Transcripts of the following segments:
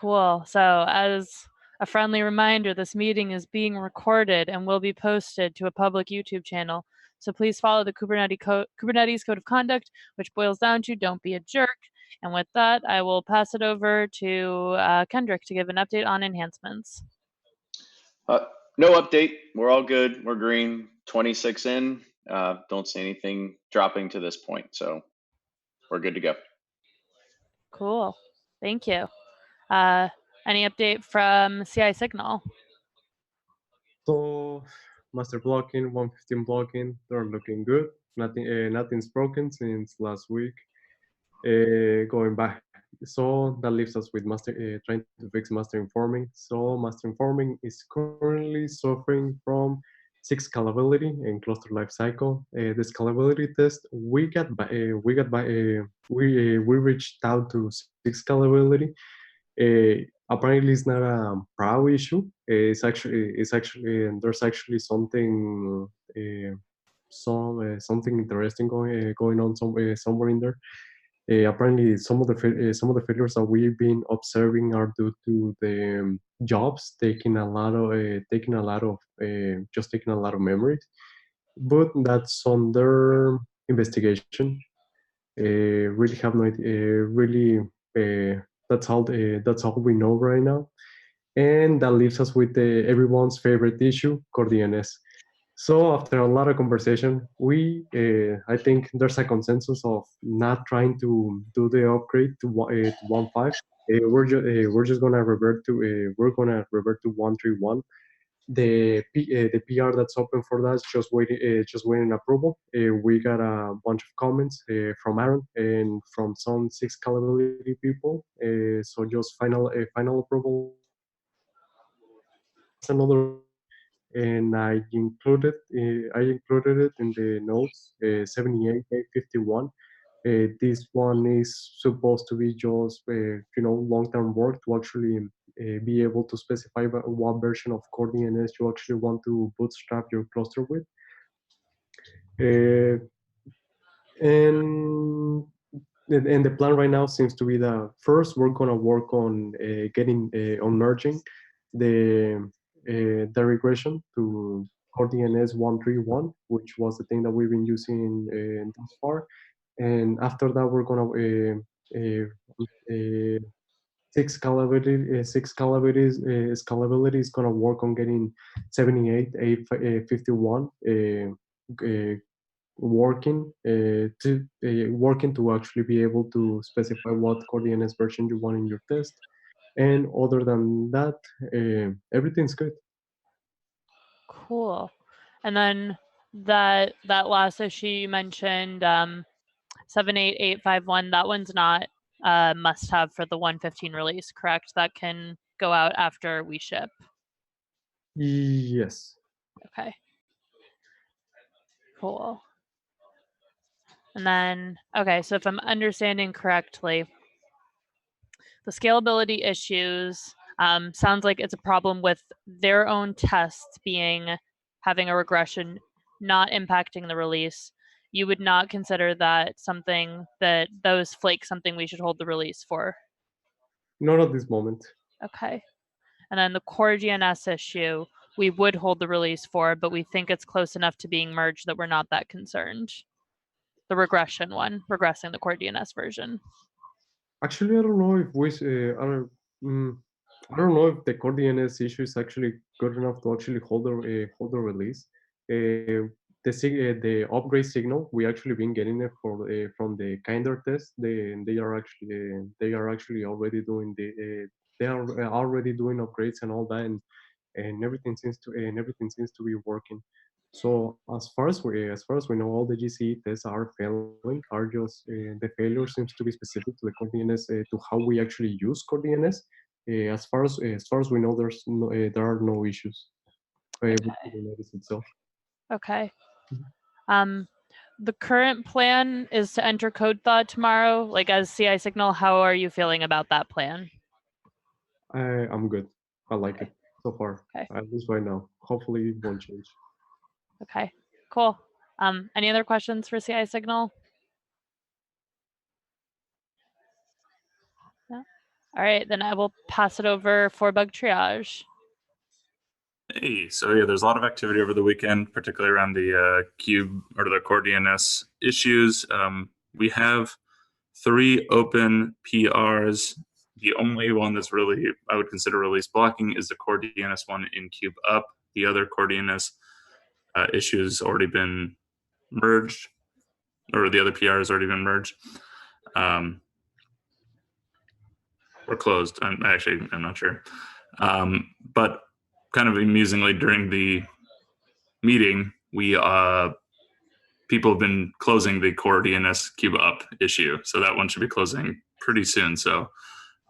Cool. So as a friendly reminder, this meeting is being recorded and will be posted to a public YouTube channel. So please follow the Kubernetes Code of Conduct, which boils down to don't be a jerk. And with that, I will pass it over to Kendrick to give an update on enhancements. No update. We're all good. We're green. 26 in. Don't see anything dropping to this point. So we're good to go. Cool. Thank you. Any update from CI Signal? So master blocking, 115 blocking, they're looking good. Nothing's broken since last week. Going back, so that leaves us with master trying to fix master informing. So master informing is currently suffering from 6 scalability and cluster lifecycle. The scalability test we reached out to 6 scalability. Apparently, it's not a PRAO issue. It's actually there's actually something something interesting going on somewhere in there. Apparently, some of the failures that we've been observing are due to the jobs taking a lot of just taking a lot of memories, but that's under investigation. Really have no idea. That's all we know right now, and that leaves us with everyone's favorite issue, core DNS. So after a lot of conversation, I think there's a consensus of not trying to do the upgrade to 1.5. We're just gonna revert to 1.3.1. The PR that's open for that is just waiting approval. We got a bunch of comments from Aaron and from some 6 scalability people. So just final approval. Another, and I included it in the notes. 78.51. This one is supposed to be just long-term work to actually be able to specify what version of core DNS you actually want to bootstrap your cluster with. And the plan right now seems to be that first we're gonna work on on merging the regression to core DNS 1.3.1, which was the thing that we've been using thus far. And after that, we're gonna scalability is gonna work on getting 78.851 working to actually be able to specify what core DNS version you want in your test. And other than that, everything's good. Cool. And then that last issue you mentioned, 78851, that one's not must have for the 115 release, correct? That can go out after we ship. Yes. Okay. Cool. And then, okay, so if I'm understanding correctly, the scalability issues sounds like it's a problem with their own tests having a regression, not impacting the release. You would not consider that those flakes something we should hold the release for? Not at this moment. Okay. And then the core DNS issue, we would hold the release for, but we think it's close enough to being merged that we're not that concerned. The regression one, regressing the core DNS version. Actually, I don't know if I don't know if the core DNS issue is actually good enough to actually hold the release. The upgrade signal we actually been getting it from the kinder test. They are actually already doing they are already doing upgrades and all that, and everything seems to be working. So as far as we know, all the GCE tests are failing. Are just the failure seems to be specific to the core DNS, to how we actually use core DNS. As far as we know, there are no issues with Kubernetes itself. Okay. The current plan is to enter code thaw tomorrow. Like as CI Signal, how are you feeling about that plan? I'm good. I like it so far. Okay. At least right now. Hopefully it won't change. Okay, cool. Any other questions for CI Signal? No? All right, then I will pass it over for bug triage. Hey, so yeah, there's a lot of activity over the weekend, particularly around the Cube or the core DNS issues. We have 3 open PRs. The only one that's really I would consider release blocking is the core DNS one in Cube Up. The other core DNS issues already been merged, or the other PR has already been merged. Or closed. I'm not sure. But kind of amusingly, during the meeting, we people have been closing the core DNS Cube Up issue, so that one should be closing pretty soon. So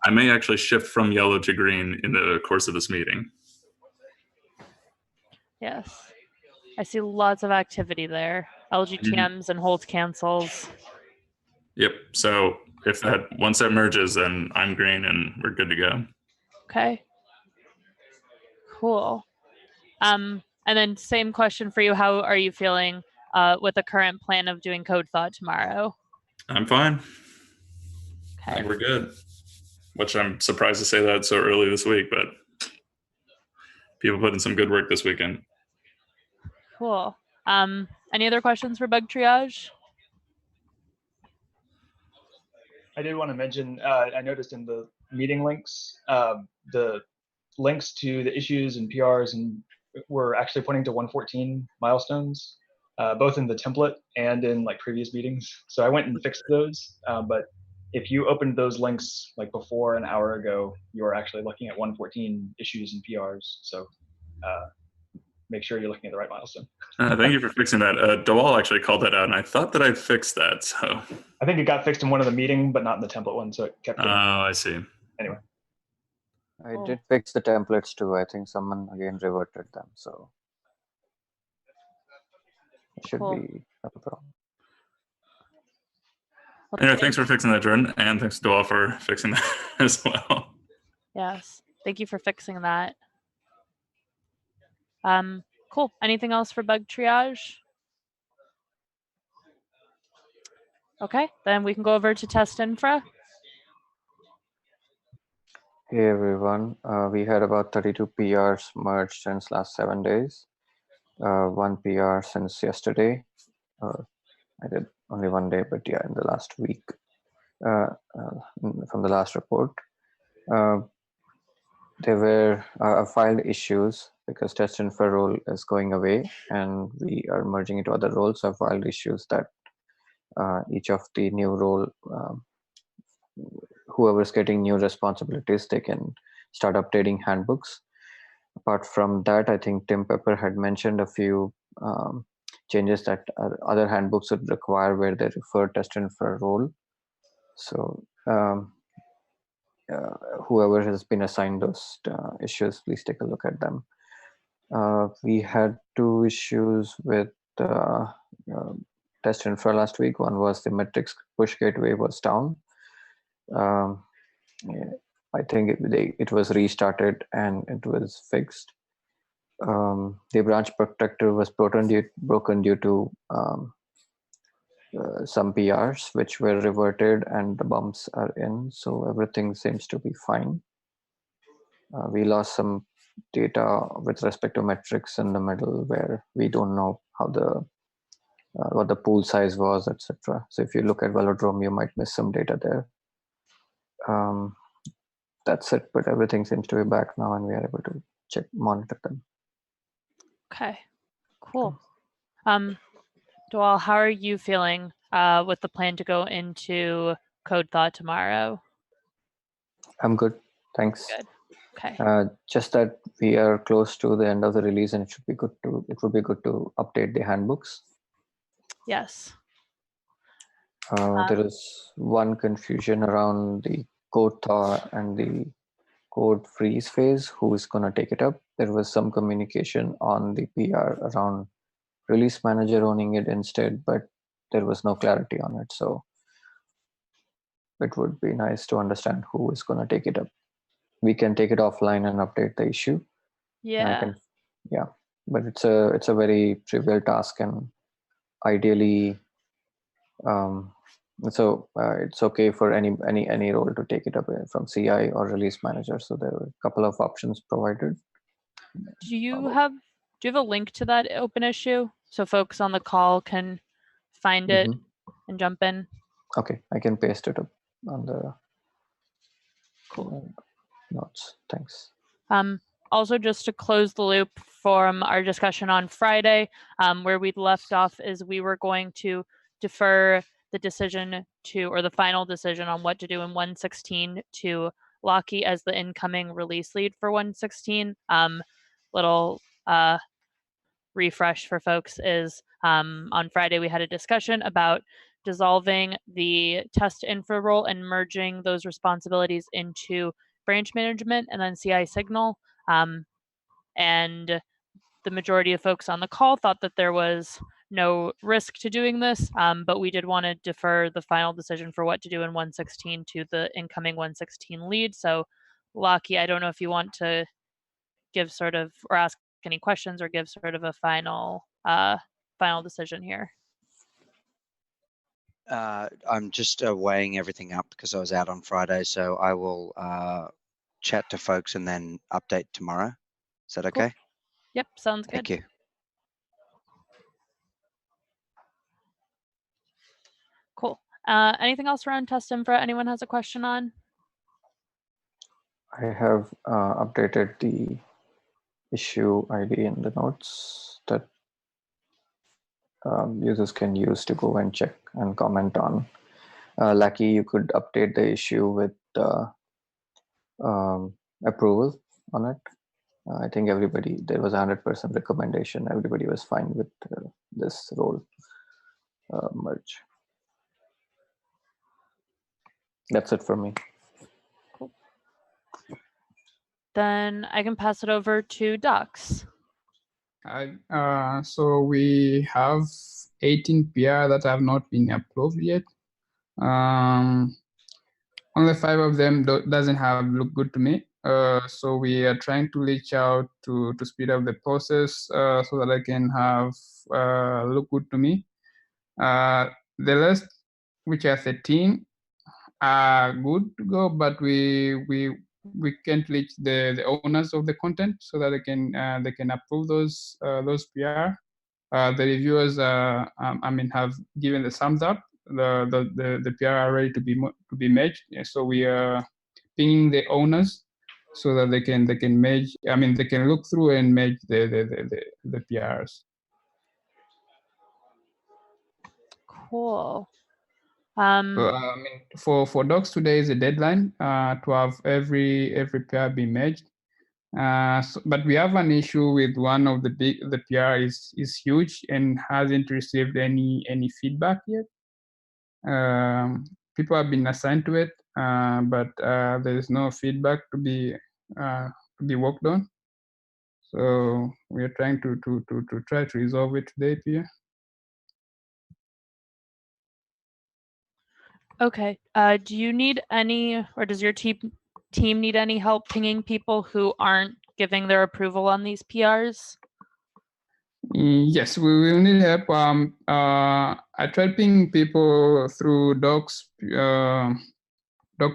I may actually shift from yellow to green in the course of this meeting. Yes, I see lots of activity there. LGTMs and hold cancels. Yep. So if once that merges, then I'm green and we're good to go. Okay. Cool. And then same question for you. How are you feeling with the current plan of doing code thought tomorrow? I'm fine. Okay. I think we're good. Which I'm surprised to say that so early this week, but people put in some good work this weekend. Cool. Any other questions for bug triage? I did want to mention, I noticed in the meeting links, the links to the issues and PRs and were actually pointing to 114 milestones, both in the template and in like previous meetings. So I went and fixed those. But if you opened those links like before an hour ago, you are actually looking at 114 issues and PRs. So make sure you're looking at the right milestone. Thank you for fixing that. Dawal actually called that out, and I thought that I fixed that. So I think it got fixed in one of the meeting, but not in the template one. So it kept getting. Oh, I see. Anyway. I did fix the templates too. I think someone again reverted them. So it should be no problem. Well, Anyway, thanks for fixing that, Jordan. And thanks to Dawal for fixing that as well. Yes. Thank you for fixing that. Cool. Anything else for bug triage? Okay, then we can go over to test infra. Hey everyone, we had about 32 PRs merged since last 7 days. 1 PR since yesterday. I did only 1 day, but yeah, in the last week from the last report. There were filed issues because test infra role is going away and we are merging into other roles. So I filed issues that each of the new role, whoever's getting new responsibilities, they can start updating handbooks. Apart from that, I think Tim Pepper had mentioned a few changes that other handbooks would require where they refer test infra role. So whoever has been assigned those issues, please take a look at them. We had 2 issues with test infra last week. One was the metrics push gateway was down. I think it was restarted and it was fixed. The branch protector was broken due to some PRs which were reverted and the bumps are in, so everything seems to be fine. We lost some data with respect to metrics in the middle where we don't know how what the pool size was, etc. So if you look at Velodrome, you might miss some data there. That's it, but everything seems to be back now and we are able to monitor them. Okay, cool. Dawal, how are you feeling with the plan to go into code thought tomorrow? I'm good, thanks. Good. Okay. Just that we are close to the end of the release and it would be good to update the handbooks. Yes. There is one confusion around the code thaw and the code freeze phase. Who is going to take it up? There was some communication on the PR around release manager owning it instead, but there was no clarity on it. So it would be nice to understand who is going to take it up. We can take it offline and update the issue. Yeah. But it's a very trivial task, and ideally So it's okay for any role to take it up from CI or release manager. So there were a couple of options provided. Do you have a link to that open issue so folks on the call can find it and jump in? Okay, I can paste it up on the Cool. notes. Thanks. Also, just to close the loop from our discussion on Friday, where we'd left off is we were going to defer the decision to, or the final decision on what to do in 1.16 to Lockie as the incoming release lead for 1.16. Little refresh for folks is on Friday we had a discussion about dissolving the test infra role and merging those responsibilities into branch management and then CI signal. And the majority of folks on the call thought that there was no risk to doing this, but we did want to defer the final decision for what to do in 1.16 to the incoming 1.16 lead. So Lockie, I don't know if you want to give sort of, or ask any questions or give sort of a final decision here. I'm just weighing everything up because I was out on Friday, so I will chat to folks and then update tomorrow. Is that okay? Cool. Yep, sounds good. Thank you. Cool. Anything else around test infra anyone has a question on? I have updated the issue ID in the notes that users can use to go and check and comment on. Lucky, you could update the issue with approval on it. I think there was 100% recommendation. Everybody was fine with this role merge. That's it for me. Cool. Then I can pass it over to Docs. So we have 18 PR that have not been approved yet. Only 5 of them doesn't have look good to me. So we are trying to reach out to speed up the process so that I can have look good to me. The rest, which are 13, are good to go, but we can't reach the owners of the content so that they can approve those PR. The reviewers, have given the thumbs up. The PR are ready to be merged. So we are pinging the owners so that they can merge. They can look through and merge the PRs. Cool. So, for docs, today is a deadline to have every PR be merged. But we have an issue with one of the PR is huge and hasn't received any feedback yet. People have been assigned to it, but there is no feedback to be worked on. So we are trying to try to resolve it today, PR. Okay. Do you need any, or does your team need any help pinging people who aren't giving their approval on these PRs? Yes, we will need help. I tried pinging people through Docs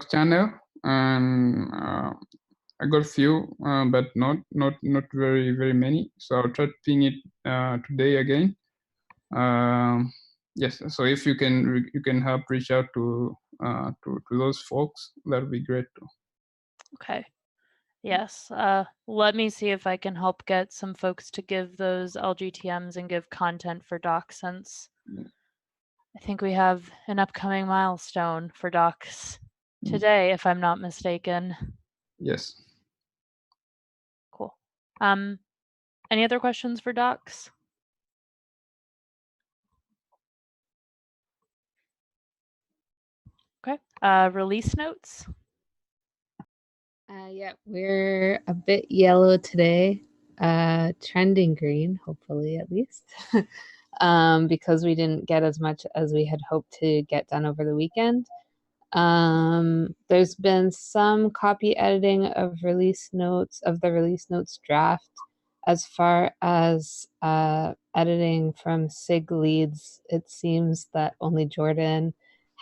channel, and I got few, but not very many. So I'll try to ping it today again. Yes, so if you can help reach out to those folks, that would be great too. Okay. Yes. Let me see if I can help get some folks to give those LGTMs and give content for Docs, since I think we have an upcoming milestone for Docs today, if I'm not mistaken. Yes. Cool. Any other questions for Docs? Okay. Release notes. Yeah, we're a bit yellow today, trending green, hopefully at least, because we didn't get as much as we had hoped to get done over the weekend. There's been some copy editing of the release notes draft. As far as editing from SIG leads, it seems that only Jordan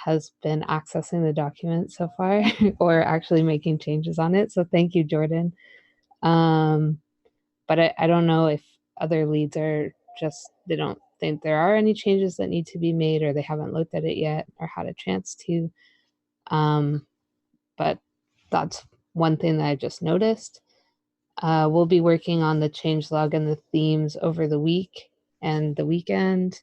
has been accessing the document so far or actually making changes on it. So thank you, Jordan. But I don't know if other leads are just, they don't think there are any changes that need to be made, or they haven't looked at it yet or had a chance to. But that's one thing that I just noticed. We'll be working on the changelog and the themes over the week and the weekend.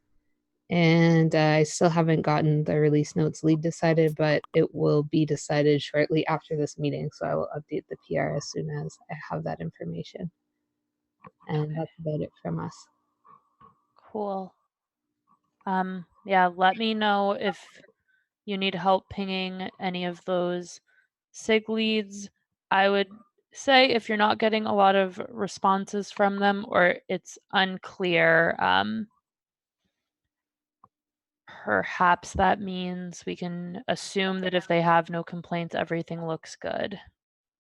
And I still haven't gotten the release notes lead decided, but it will be decided shortly after this meeting. So I will update the PR as soon as I have that information. And that's about it from us. Cool. Yeah, let me know if you need help pinging any of those SIG leads. I would say if you're not getting a lot of responses from them or it's unclear, perhaps that means we can assume that if they have no complaints, everything looks good.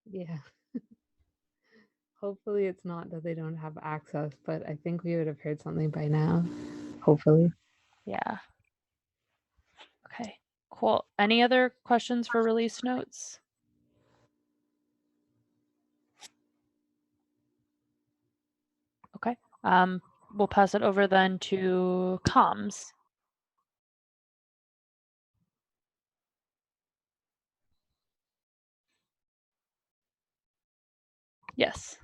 Yeah. Hopefully it's not that they don't have access, but I think we would have heard something by now. Hopefully. Yeah. Okay, cool. Any other questions for release notes? Okay, we'll pass it over then to comms. Yes.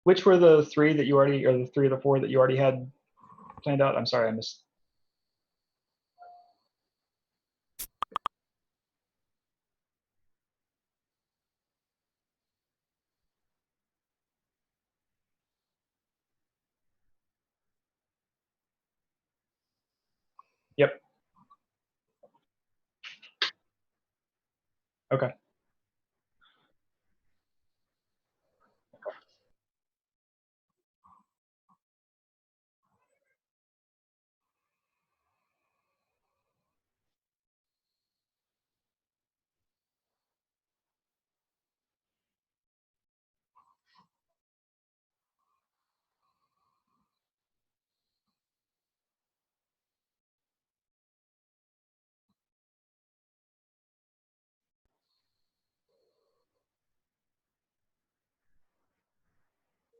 Which were the three that you already, or the three or the four that you already had planned out? I'm sorry, I missed. Yep. Okay.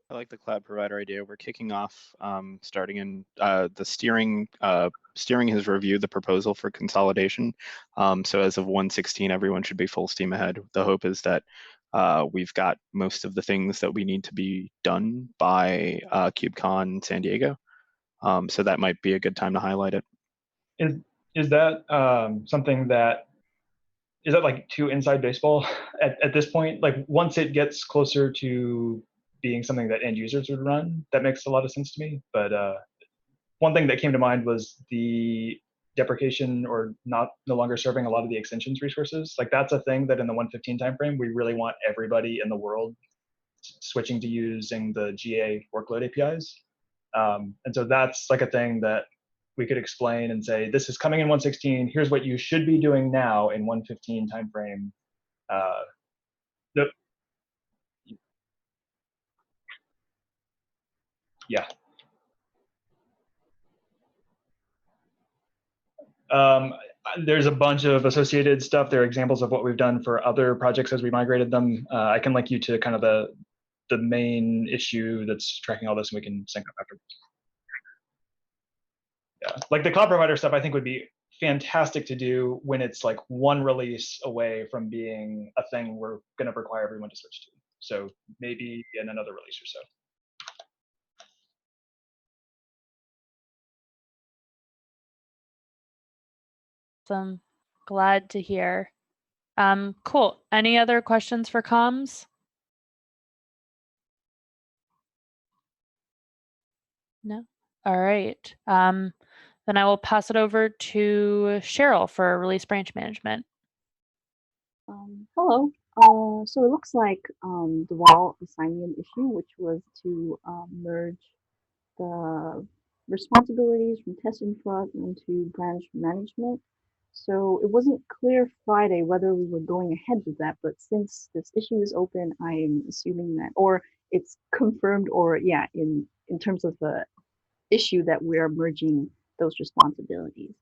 I like the cloud provider idea. We're kicking off, starting in the steering. Steering has reviewed the proposal for consolidation. So as of 1/16, everyone should be full steam ahead. The hope is that we've got most of the things that we need to be done by KubeCon San Diego. So that might be a good time to highlight it. Is that something that, is that like too inside baseball at this point? Like once it gets closer to being something that end users would run, that makes a lot of sense to me. But one thing that came to mind was the deprecation or no longer serving a lot of the extensions resources. Like that's a thing that in the 115 timeframe, we really want everybody in the world switching to using the GA workload APIs. And so that's like a thing that we could explain and say, this is coming in 116. Here's what you should be doing now in 115 timeframe. Yeah. There's a bunch of associated stuff. There are examples of what we've done for other projects as we migrated them. I can link you to kind of the main issue that's tracking all this, and we can sync up afterwards. Yeah, like the cloud provider stuff, I think would be fantastic to do when it's like one release away from being a thing we're going to require everyone to switch to. So maybe in another release or so. Awesome. Glad to hear. Cool. Any other questions for comms? No? All right. Then I will pass it over to Cheryl for release branch management. Hello. So it looks like the wall assignment issue, which was to merge the responsibilities from test infra into branch management. So it wasn't clear Friday whether we were going ahead with that, but since this issue is open, I'm assuming that, or it's confirmed, or yeah, in terms of the issue that we're merging those responsibilities.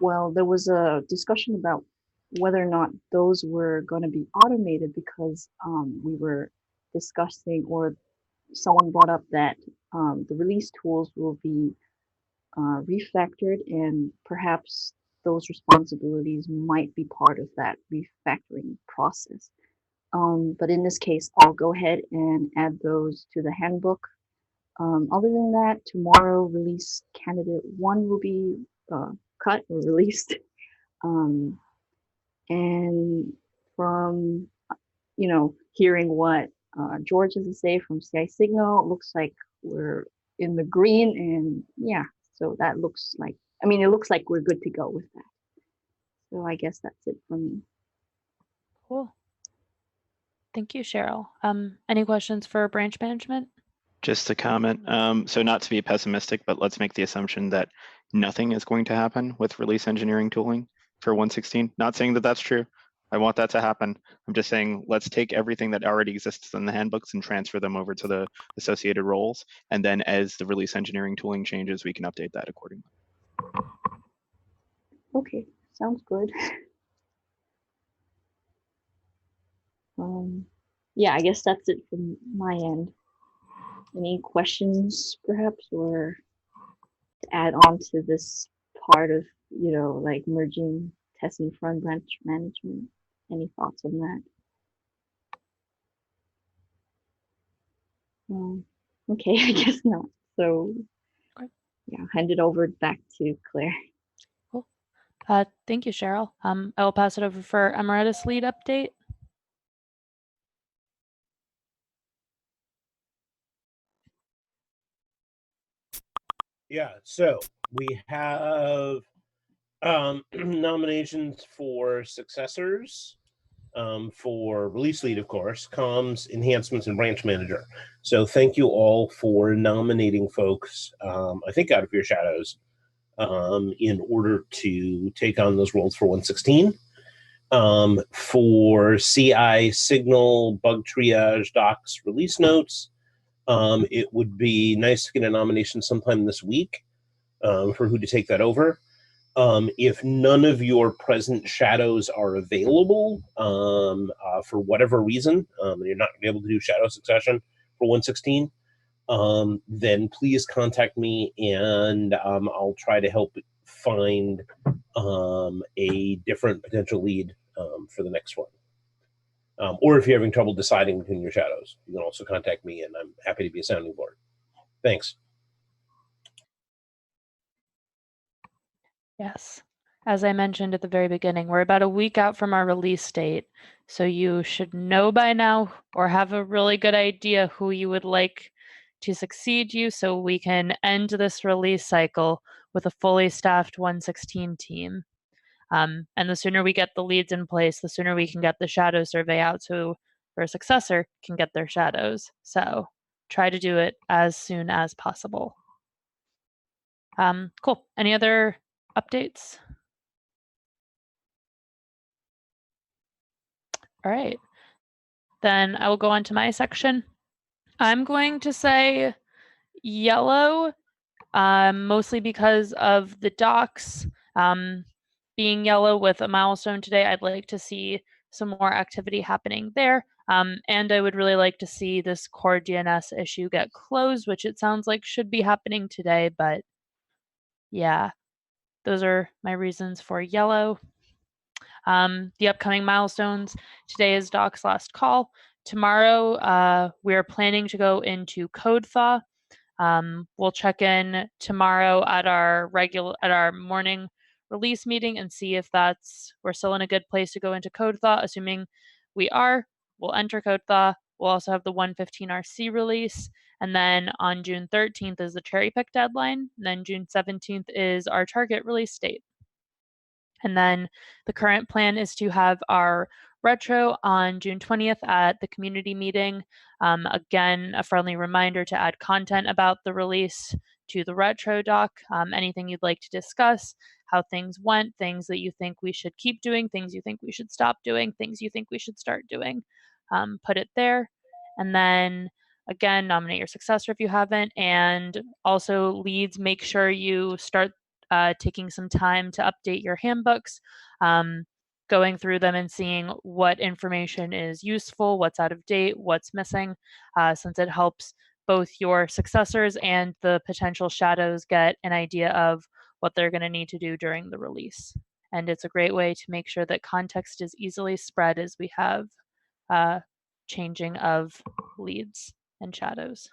Well, there was a discussion about whether or not those were going to be automated because we were discussing, or someone brought up that the release tools will be refactored, and perhaps those responsibilities might be part of that refactoring process. But in this case, I'll go ahead and add those to the handbook. Other than that, tomorrow release candidate 1 will be cut or released. And from, hearing what George has to say from CI Signal, it looks like we're in the green, and yeah, so that looks like, it looks like we're good to go with that. So I guess that's it for me. Cool. Thank you, Cheryl. Any questions for branch management? Just a comment. So not to be pessimistic, but let's make the assumption that nothing is going to happen with release engineering tooling for 116. Not saying that that's true. I want that to happen. I'm just saying, let's take everything that already exists in the handbooks and transfer them over to the associated roles. And then as the release engineering tooling changes, we can update that accordingly. Okay, sounds good. Yeah, I guess that's it from my end. Any questions, perhaps, or to add on to this part of, like merging test and front branch management? Any thoughts on that? Okay, I guess not. So, yeah, I'll hand it over back to Claire. Cool. Thank you, Cheryl. I will pass it over for Emeritus Lead update. Yeah, so we have nominations for successors, for release lead, of course, comms, enhancements, and branch manager. So thank you all for nominating folks, I think out of your shadows, in order to take on those roles for 116. For CI Signal, Bug Triage, Docs, Release Notes, it would be nice to get a nomination sometime this week for who to take that over. If none of your present shadows are available for whatever reason, and you're not able to do shadow succession for 116, then please contact me, and I'll try to help find a different potential lead for the next one. Or if you're having trouble deciding between your shadows, you can also contact me, and I'm happy to be a sounding board. Thanks. Yes. As I mentioned at the very beginning, we're about a week out from our release date, so you should know by now or have a really good idea who you would like to succeed you, so we can end this release cycle with a fully staffed 116 team. And the sooner we get the leads in place, the sooner we can get the shadow survey out so our successor can get their shadows. So try to do it as soon as possible. Cool. Any other updates? All right. Then I will go on to my section. I'm going to say yellow, mostly because of the docs being yellow with a milestone today. I'd like to see some more activity happening there. And I would really like to see this core DNS issue get closed, which it sounds like should be happening today, but yeah, those are my reasons for yellow. The upcoming milestones, today is Doc's last call. Tomorrow, we're planning to go into code thaw. We'll check in tomorrow at our morning release meeting and see if we're still in a good place to go into code thaw. Assuming we are, we'll enter code thaw. We'll also have the 115 RC release. And then on June 13th is the cherry pick deadline. And then June 17th is our target release date. And then the current plan is to have our retro on June 20th at the community meeting. Again, a friendly reminder to add content about the release to the retro doc, anything you'd like to discuss, how things went, things that you think we should keep doing, things you think we should stop doing, things you think we should start doing. Put it there. And then again, nominate your successor if you haven't. And also leads, make sure you start taking some time to update your handbooks, going through them and seeing what information is useful, what's out of date, what's missing, since it helps both your successors and the potential shadows get an idea of what they're going to need to do during the release. And it's a great way to make sure that context is easily spread as we have changing of leads and shadows.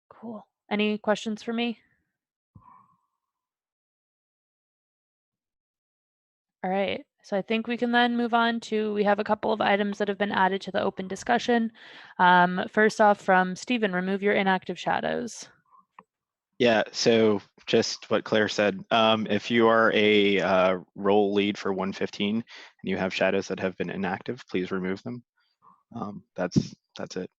Cool. Any questions for me? All right, so I think we can then move on to, we have a couple of items that have been added to the open discussion. First off, from Stephen, remove your inactive shadows. Yeah, so just what Claire said, if you are a role lead for 115 and you have shadows that have been inactive, please remove them. That's it.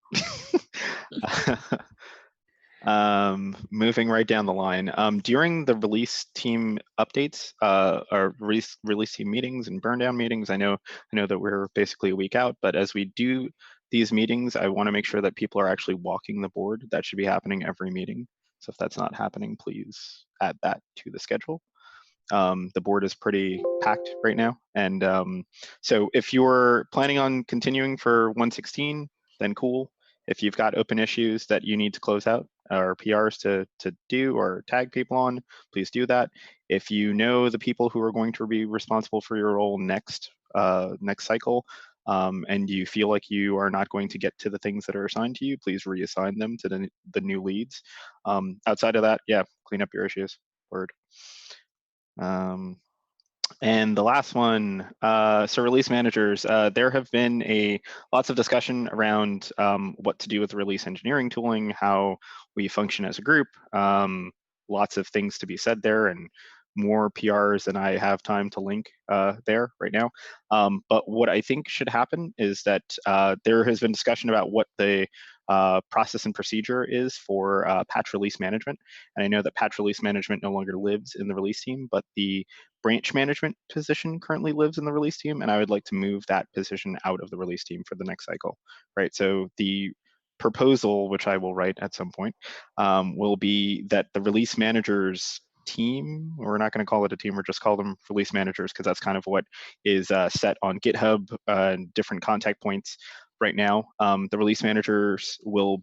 Moving right down the line, during the release team updates or release team meetings and burndown meetings, I know that we're basically a week out, but as we do these meetings, I want to make sure that people are actually walking the board. That should be happening every meeting. So if that's not happening, please add that to the schedule. The board is pretty packed right now. And so if you're planning on continuing for 116, then cool. If you've got open issues that you need to close out or PRs to do or tag people on, please do that. If you know the people who are going to be responsible for your role next cycle, and you feel like you are not going to get to the things that are assigned to you, please reassign them to the new leads. Outside of that, yeah, clean up your issues. Word. And the last one, so release managers, there have been lots of discussion around what to do with release engineering tooling, how we function as a group, lots of things to be said there, and more PRs than I have time to link there right now. But what I think should happen is that there has been discussion about what the process and procedure is for patch release management. And I know that patch release management no longer lives in the release team, but the branch management position currently lives in the release team, and I would like to move that position out of the release team for the next cycle, right? So the proposal, which I will write at some point, will be that the release managers team, we're not going to call it a team, we're just call them release managers because that's kind of what is set on GitHub, different contact points right now. The release managers will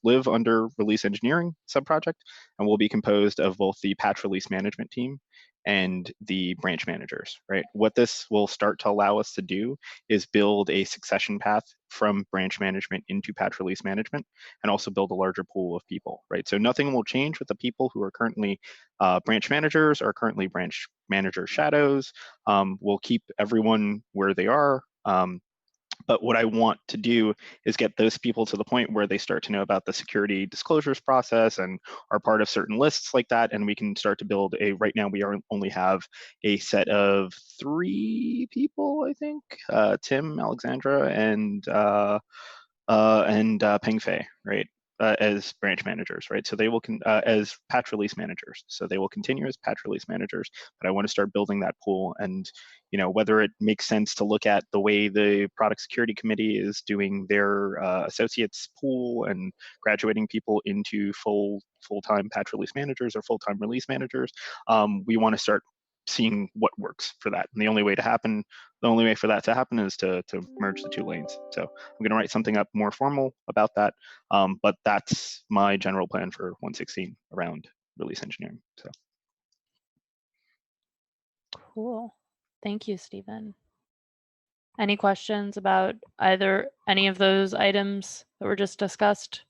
live under release engineering subproject, and will be composed of both the patch release management team and the branch managers, right? What this will start to allow us to do is build a succession path from branch management into patch release management, and also build a larger pool of people, right? So nothing will change with the people who are currently branch managers or currently branch manager shadows. We'll keep everyone where they are. But what I want to do is get those people to the point where they start to know about the security disclosures process and are part of certain lists like that. And we can start to build right now we only have a set of 3 people, I think, Tim, Alexandra, and Peng Fei, right? As branch managers, right? So they will, as patch release managers. So they will continue as patch release managers, but I want to start building that pool. And, whether it makes sense to look at the way the product security committee is doing their associates pool and graduating people into full-time patch release managers or full-time release managers. We want to start seeing what works for that. And the only way for that to happen is to merge the 2 lanes. So I'm going to write something up more formal about that. But that's my general plan for 116 around release engineering. So. Cool. Thank you, Stephen. Any questions about either any of those items that were just discussed?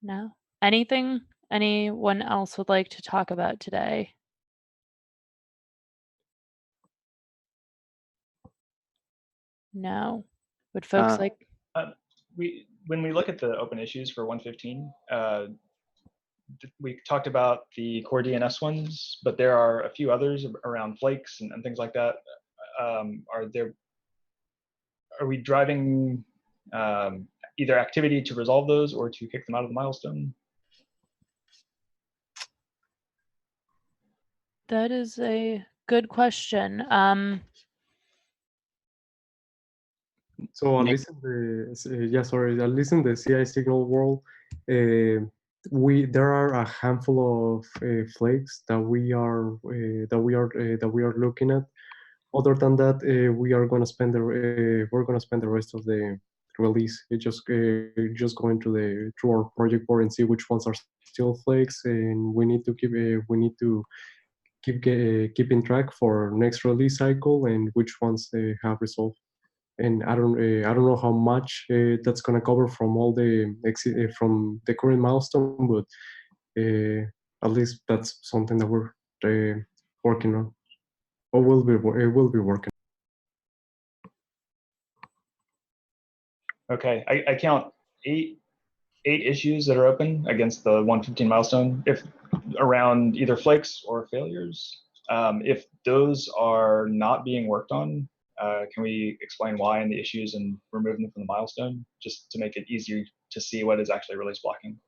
No? Anything anyone else would like to talk about today? No. Would folks like? When we look at the open issues for 115, we talked about the core DNS ones, but there are a few others around flakes and things like that. Are we driving either activity to resolve those or to kick them out of the milestone? That is a good question. So at Nick? least in at least in the CI signal world, there are a handful of flakes that we are looking at. Other than that, we're gonna spend the rest of the release just going through our project board and see which ones are still flakes, and we need to keeping track for next release cycle and which ones have resolved. And I don't know how much that's gonna cover from all from the current milestone, but at least that's something that we're working on, or will be working. Okay, I count eight issues that are open against the 115 milestone, if around either flakes or failures. If those are not being worked on, can we explain why in the issues and remove them from the milestone, just to make it easier to see what is actually release blocking?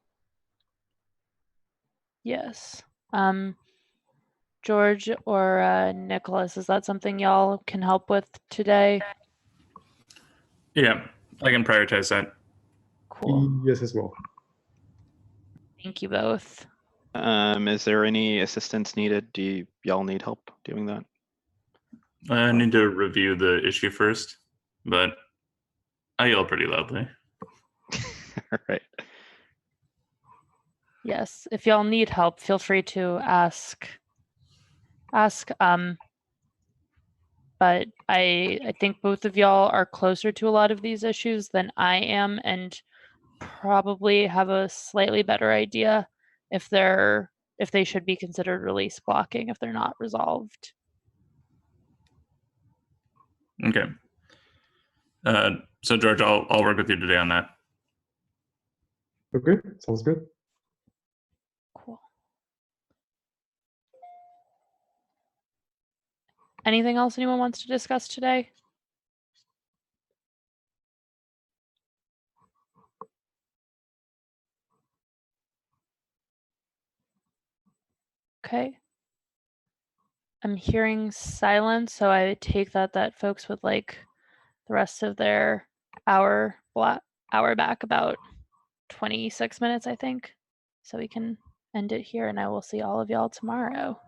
Yes. George or Nicholas, is that something y'all can help with today? Yeah, I can prioritize that. Cool. Yes, as well. Thank you both. Is there any assistance needed? Do y'all need help doing that? I need to review the issue first, but I yell pretty loudly. All right. Yes, if y'all need help, feel free to ask. But I think both of y'all are closer to a lot of these issues than I am, and probably have a slightly better idea if they should be considered release blocking if they're not resolved. Okay. So George, I'll work with you today on that. Okay, sounds good. Cool. Anything else anyone wants to discuss today? Okay. I'm hearing silence, so I take that folks would like the rest of their hour back, about 26 minutes, I think. So we can end it here, and I will see all of y'all tomorrow.